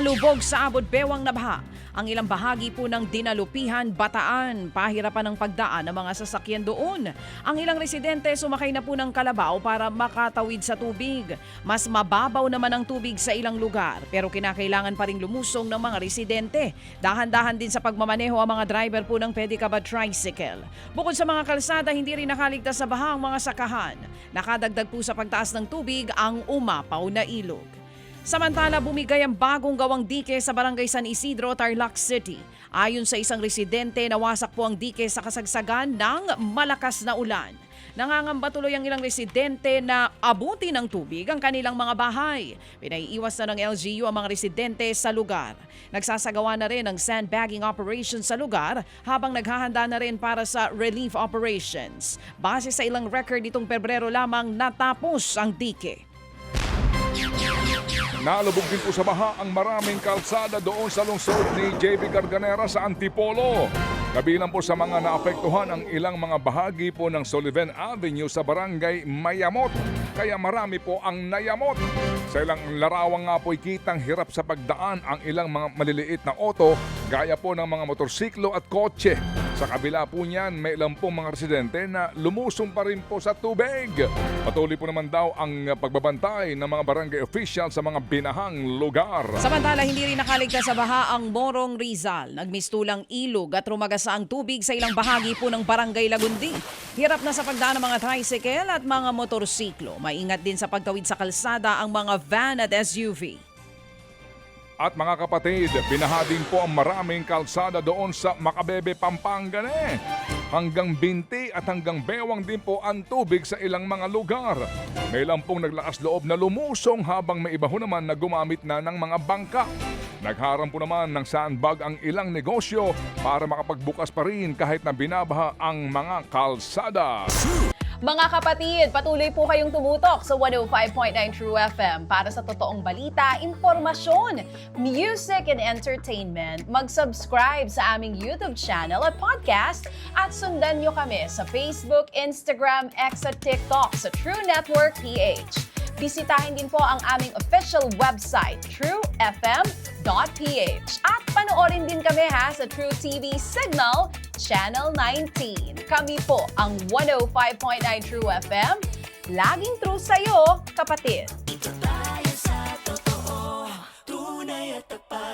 Nalubog sa abot-bewang na baha ang ilang bahagi po ng Dinalupihan, Bataan. Pahirapan ng pagdaan ng mga sasakyan doon. Ang ilang residente sumakay na po ng kalabaw para makatawid sa tubig. Mas mababaw naman ang tubig sa ilang lugar pero kinakailangan pa rin lumusong ng mga residente. Dahan-dahan din sa pagmamaneho ang mga driver po ng pedicab at tricycle. Bukod sa mga kalsada, hindi rin nakaligtas sa baha ang mga sakahan. Nakadagdag po sa pagtaas ng tubig ang umapaw na ilog. Samantala, bumigay ang bagong gawang dike sa Barangay San Isidro, Tarlac City. Ayon sa isang residente, nawasak po ang dike sa kasagsagan ng malakas na ulan. Nangangamba tuloy ang ilang residente na abuti ng tubig ang kanilang mga bahay. Pinaiiwas na ng LGU ang mga residente sa lugar. Nagsasagawa na rin ang sandbagging operation sa lugar habang naghahanda na rin para sa relief operations. Base sa ilang record itong Pebrero lamang natapos ang dike. Nalubog din po sa baha ang maraming kalsada doon sa lungsod ni JB Garganera sa Antipolo. Kabilang po sa mga naapektuhan ang ilang mga bahagi po ng Sullivan Avenue sa Barangay Mayamot. Kaya marami po ang nayamot. Sa ilang larawang nga po'y kitang hirap sa pagdaan ang ilang mga maliliit na oto gaya po ng mga motorsiklo at kotse. Sa kabila po niyan, may ilang pong mga residente na lumusong pa rin po sa tubig. Patuloy po naman daw ang pagbabantay ng mga barangay official sa mga binahang lugar. Samantala, hindi rin nakaligtas sa baha ang Morong Rizal. Nagmistulang ilog at rumagasa ang tubig sa ilang bahagi po ng Barangay Lagundi. Hirap na sa pagdaan ng mga tricycle at mga motorsiklo. Maingat din sa pagtawid sa kalsada ang mga van at SUV. At mga kapatid, binaha din po ang maraming kalsada doon sa Macabebe, Pampanga. Hanggang Binti at hanggang Bewang din po ang tubig sa ilang mga lugar. May ilang pong naglakas loob na lumusong habang may iba ho naman na gumamit na ng mga bangka. Nagharang po naman ng sandbag ang ilang negosyo para makapagbukas pa rin kahit na binabaha ang mga kalsada. Mga kapatid, patuloy po kayong tumutok sa 105.9 True FM para sa totoong balita, impormasyon, music and entertainment. Mag-subscribe sa aming YouTube channel at podcast at sundan nyo kami sa Facebook, Instagram, X at TikTok sa True Network PH. Bisitahin din po ang aming official website, truefm.ph. At panoorin din kami sa True TV Signal, Channel 19. Kami po ang 105.9 True FM. Laging true sa'yo, kapatid. Ito tayo sa totoo, tunay at tapat.